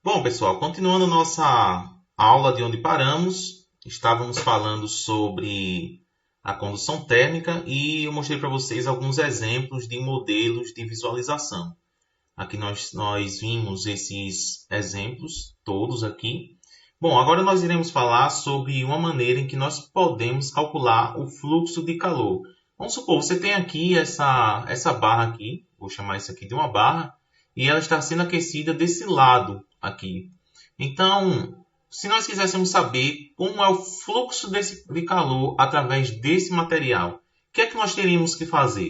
Bom, pessoal, continuando nossa aula de onde paramos, estávamos falando sobre a condução térmica e eu mostrei para vocês alguns exemplos de modelos de visualização. Aqui nós vimos esses exemplos todos aqui. Bom, agora nós iremos falar sobre uma maneira em que nós podemos calcular o fluxo de calor. Vamos supor, você tem aqui essa barra aqui, vou chamar isso aqui de uma barra, e ela está sendo aquecida desse lado aqui. Então, se nós quiséssemos saber como é o fluxo de calor através desse material, o que é que nós teríamos que fazer?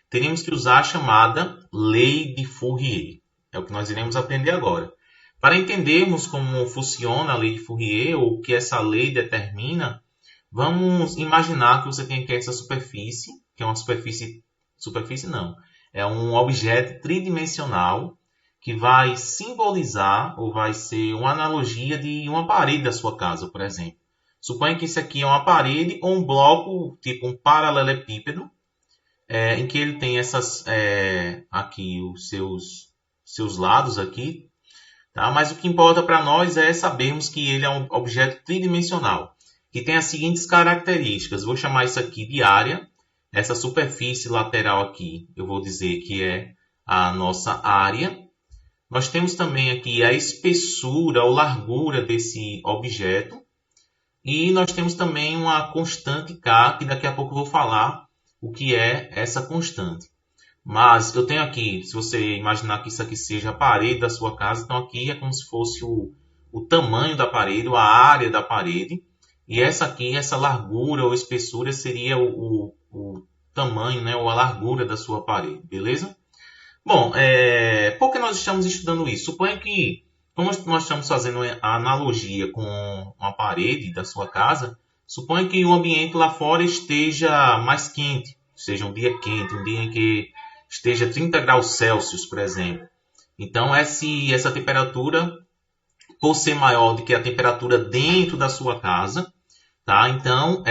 Teríamos que usar a chamada lei de Fourier. É o que nós iremos aprender agora. Para entendermos como funciona a lei de Fourier, ou o que essa lei determina, vamos imaginar que você tem aqui essa superfície, que é uma superfície não, é um objeto tridimensional que vai simbolizar ou vai ser uma analogia de uma parede da sua casa, por exemplo. Suponha que isso aqui é uma parede ou um bloco, tipo um paralelepípedo, em que ele tem aqui os seus lados aqui, tá? Mas o que importa para nós é sabermos que ele é um objeto tridimensional, que tem as seguintes características. Vou chamar isso aqui de área. Essa superfície lateral aqui, eu vou dizer que é a nossa área. Nós temos também aqui a espessura ou largura desse objeto. E nós temos também uma constante K, que daqui a pouco eu vou falar o que é essa constante. Mas eu tenho aqui, se você imaginar que isso aqui seja a parede da sua casa, então aqui é como se fosse o tamanho da parede, ou a área da parede. E essa aqui, essa largura ou espessura, seria o tamanho, né, ou a largura da sua parede, beleza? Bom, por que nós estamos estudando isso? Suponha que, como nós estamos fazendo a analogia com uma parede da sua casa, suponha que o ambiente lá fora esteja mais quente, seja um dia quente, um dia em que esteja 30 graus Celsius, por exemplo. Então, essa temperatura, por ser maior do que a temperatura dentro da sua casa, tá? Então,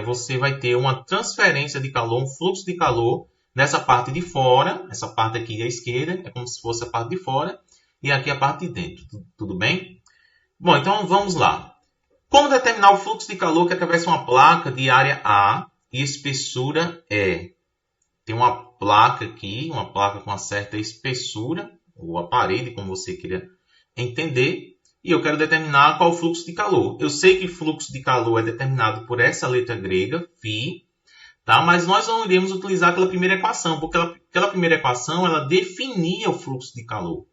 você vai ter uma transferência de calor, um fluxo de calor nessa parte de fora. Essa parte aqui à esquerda é como se fosse a parte de fora e aqui a parte de dentro. Tudo bem? Bom, então vamos lá. Como determinar o fluxo de calor que atravessa uma placa de área A e espessura E? Tem uma placa aqui, uma placa com uma certa espessura, ou a parede, como você queira entender, e eu quero determinar qual é o fluxo de calor. Eu sei que fluxo de calor é determinado por essa letra grega, φ, tá? Mas nós não iremos utilizar aquela primeira equação, porque aquela primeira equação ela definia o fluxo de calor.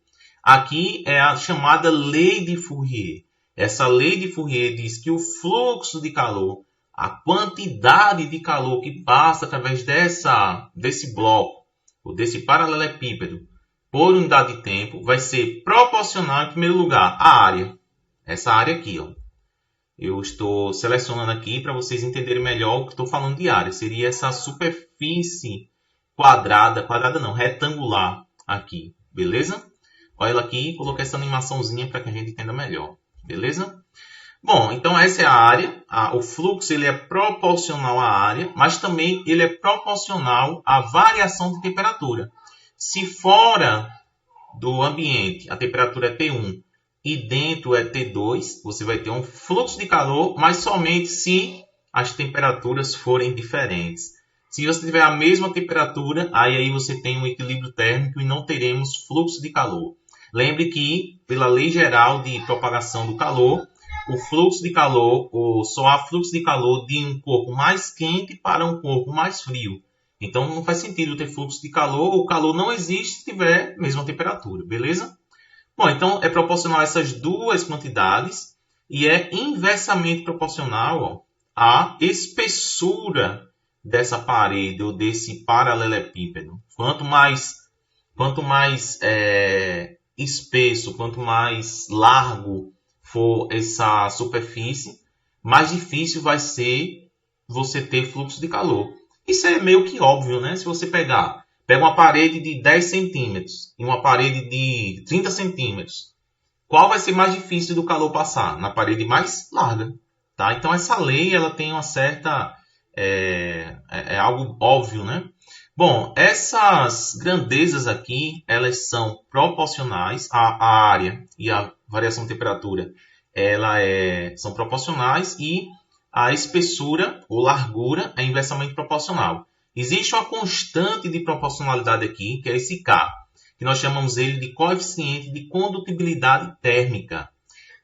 Aqui é a chamada lei de Fourier. Essa lei de Fourier diz que o fluxo de calor, a quantidade de calor que passa através desse bloco, ou desse paralelepípedo, por unidade de tempo, vai ser proporcional, em primeiro lugar, à área. Essa área aqui, ó. Eu estou selecionando aqui para vocês entenderem melhor o que estou falando de área. Seria essa superfície quadrada não, retangular aqui, beleza? Olha ela aqui, coloquei essa animaçãozinha para que a gente entenda melhor, beleza? Bom, então essa é a área. O fluxo ele é proporcional à área, mas também ele é proporcional à variação de temperatura. Se fora do ambiente a temperatura é T1 e dentro é T2, você vai ter um fluxo de calor, mas somente se as temperaturas forem diferentes. Se você tiver a mesma temperatura, aí você tem um equilíbrio térmico e não teremos fluxo de calor. Lembre que, pela lei geral de propagação do calor, o fluxo de calor, ou só há fluxo de calor de um corpo mais quente para um corpo mais frio. Então não faz sentido ter fluxo de calor, o calor não existe se tiver a mesma temperatura, beleza? Bom, então é proporcional a essas duas quantidades e é inversamente proporcional à espessura dessa parede ou desse paralelepípedo. Quanto mais espesso, quanto mais largo for essa superfície, mais difícil vai ser você ter fluxo de calor. Isso é meio que óbvio, né? Se você pega uma parede de 10 centímetros e uma parede de 30 centímetros, qual vai ser mais difícil do calor passar? Na parede mais larga, tá? Então essa lei ela tem uma certa... é algo óbvio, né? Bom, essas grandezas aqui, elas são proporcionais, a área e a variação de temperatura, são proporcionais e a espessura ou largura é inversamente proporcional. Existe uma constante de proporcionalidade aqui, que é esse K, que nós chamamos ele de coeficiente de condutibilidade térmica.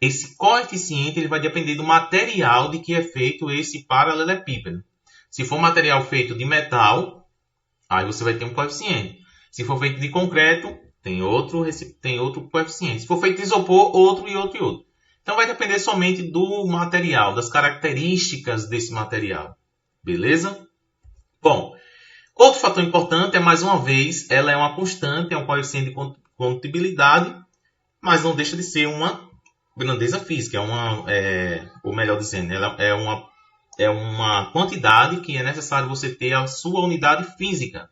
Esse coeficiente ele vai depender do material de que é feito esse paralelepípedo. Se for material feito de metal, aí você vai ter um coeficiente. Se for feito de concreto, tem outro coeficiente. Se for feito de isopor, outro e outro e outro. Então vai depender somente do material, das características desse material. Beleza? Bom, outro fator importante é, mais uma vez, ela é uma constante, é um coeficiente de condutibilidade, mas não deixa de ser uma grandeza física, ou melhor dizendo, ela é uma quantidade que é necessário você ter a sua unidade física.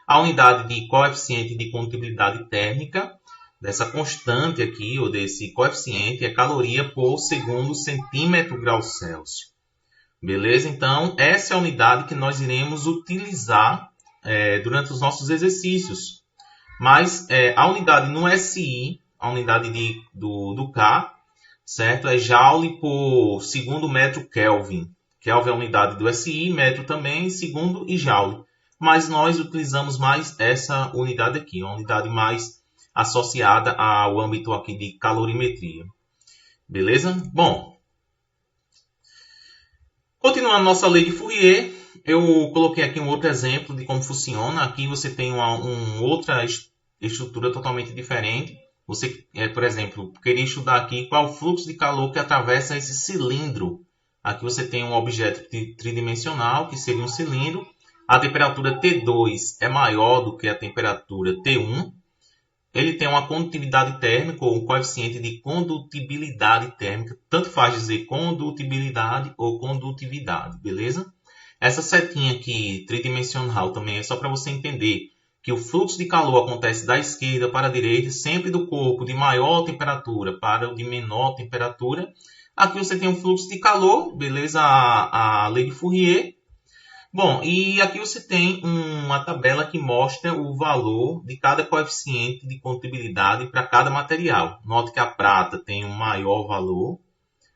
A unidade de coeficiente de condutibilidade térmica, dessa constante aqui, ou desse coeficiente, é caloria por segundo centímetro grau Celsius. Beleza? Então, essa é a unidade que nós iremos utilizar durante os nossos exercícios. Mas a unidade no SI, a unidade do K, certo? É Joule por segundo metro Kelvin. Kelvin é a unidade do SI, metro também, segundo e Joule. Mas nós utilizamos mais essa unidade aqui, uma unidade mais associada ao âmbito aqui de calorimetria. Beleza? Bom, continuando nossa lei de Fourier, eu coloquei aqui um outro exemplo de como funciona. Aqui você tem uma outra estrutura totalmente diferente. Você, por exemplo, queria estudar aqui qual é o fluxo de calor que atravessa esse cilindro. Aqui você tem um objeto tridimensional, que seria um cilindro. A temperatura T2 é maior do que a temperatura T1. Ele tem uma condutividade térmica, ou um coeficiente de condutibilidade térmica. Tanto faz dizer condutibilidade ou condutividade, beleza? Essa setinha aqui, tridimensional, também é só para você entender que o fluxo de calor acontece da esquerda para a direita, sempre do corpo de maior temperatura para o de menor temperatura. Aqui você tem um fluxo de calor, beleza? A lei de Fourier. Bom, e aqui você tem uma tabela que mostra o valor de cada coeficiente de condutibilidade para cada material. Note que a prata tem um maior valor,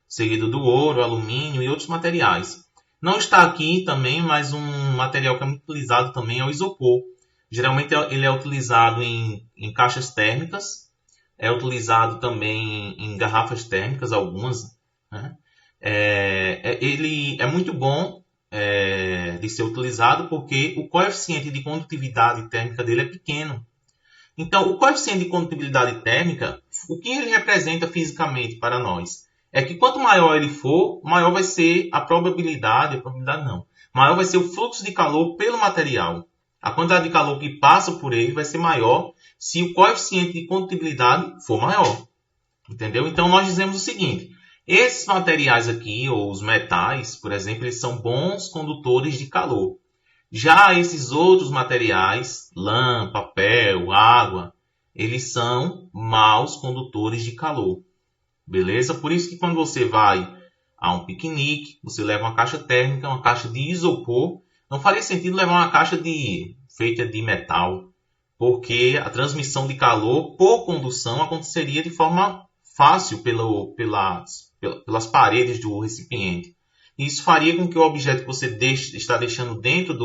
seguido do ouro, alumínio e outros materiais. Não está aqui também, mas um material que é muito utilizado também é o isopor. Geralmente ele é utilizado em caixas térmicas, é utilizado também em garrafas térmicas, algumas, né? Ele é muito bom de ser utilizado porque o coeficiente de condutividade térmica dele é pequeno. Então, o coeficiente de condutibilidade térmica, o que ele representa fisicamente para nós? É que quanto maior ele for, maior vai ser maior vai ser o fluxo de calor pelo material. A quantidade de calor que passa por ele vai ser maior se o coeficiente de condutibilidade for maior. Entendeu? Então, nós dizemos o seguinte: esses materiais aqui, ou os metais, por exemplo, eles são bons condutores de calor. Já esses outros materiais, lã, papel, água, eles são maus condutores de calor. Beleza? Por isso que quando você vai a um piquenique, você leva uma caixa térmica, uma caixa de isopor. Não faria sentido levar uma caixa feita de metal, porque a transmissão de calor por condução aconteceria de forma fácil pelas paredes do recipiente. Isso faria com que o objeto que você está deixando dentro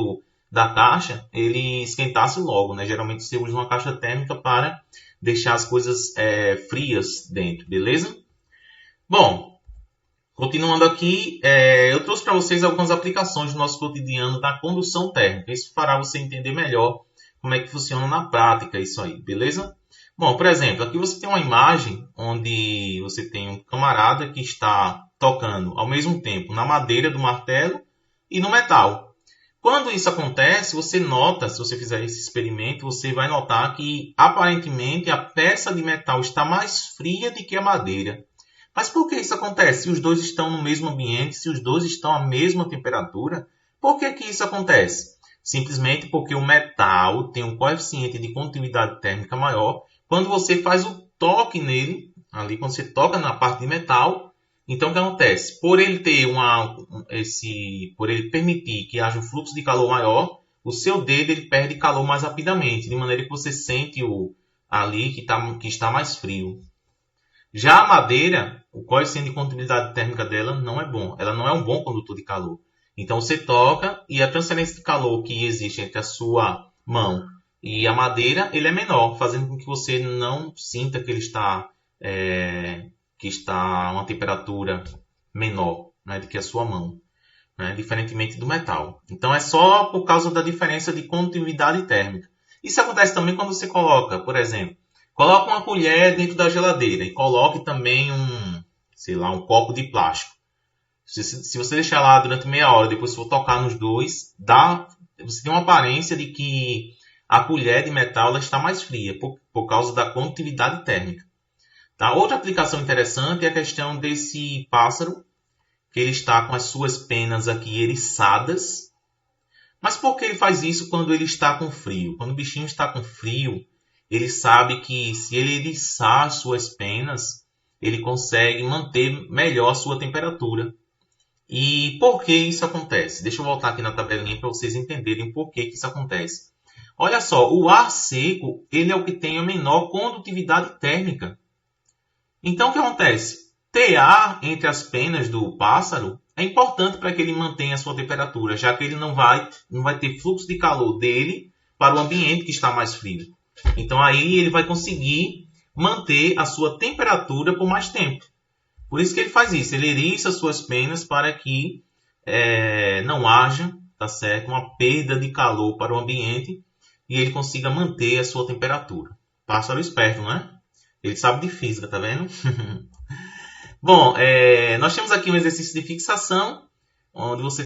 da caixa, ele esquentasse logo, né? Geralmente você usa uma caixa térmica para deixar as coisas frias dentro, beleza? Bom, continuando aqui, eu trouxe para vocês algumas aplicações do nosso cotidiano da condução térmica. Isso fará você entender melhor como é que funciona na prática isso aí, beleza? Bom, por exemplo, aqui você tem uma imagem onde você tem um camarada que está tocando ao mesmo tempo na madeira do martelo e no metal. Quando isso acontece, você nota, se você fizer esse experimento, você vai notar que aparentemente a peça de metal está mais fria do que a madeira. Mas por que isso acontece? Se os dois estão no mesmo ambiente, se os dois estão à mesma temperatura, por que isso acontece? Simplesmente porque o metal tem um coeficiente de condutividade térmica maior. Quando você faz o toque nele, ali quando você toca na parte de metal, então o que acontece? Por ele permitir que haja um fluxo de calor maior, o seu dedo ele perde calor mais rapidamente, de maneira que você sente ali que está mais frio. Já a madeira, o coeficiente de condutividade térmica dela não é bom. Ela não é um bom condutor de calor. Então você toca e a transferência de calor que existe entre a sua mão e a madeira, ele é menor, fazendo com que você não sinta que ele está que está a uma temperatura menor, né, do que a sua mão, né, diferentemente do metal. Então é só por causa da diferença de condutividade térmica. Isso acontece também quando você coloca, por exemplo, coloca uma colher dentro da geladeira e coloque também um copo de plástico. Se você deixar lá durante meia hora, depois se for tocar nos dois, você tem uma aparência de que a colher de metal ela está mais fria, por causa da condutividade térmica. Tá? Outra aplicação interessante é a questão desse pássaro, que ele está com as suas penas aqui eriçadas. Mas por que ele faz isso quando ele está com frio? Quando o bichinho está com frio, ele sabe que se ele eriçar as suas penas, ele consegue manter melhor a sua temperatura. E por que isso acontece? Deixa eu voltar aqui na tabelinha para vocês entenderem por que isso acontece. Olha só, o ar seco ele é o que tem a menor condutividade térmica. Então o que acontece? Ter ar entre as penas do pássaro é importante para que ele mantenha a sua temperatura, já que ele não vai ter fluxo de calor dele para o ambiente que está mais frio. Então aí ele vai conseguir manter a sua temperatura por mais tempo. Por isso que ele faz isso, ele eriça as suas penas para que não haja, tá certo, uma perda de calor para o ambiente e ele consiga manter a sua temperatura. Pássaro esperto, não é? Ele sabe de física, tá vendo? Bom, nós temos aqui um exercício de fixação, onde você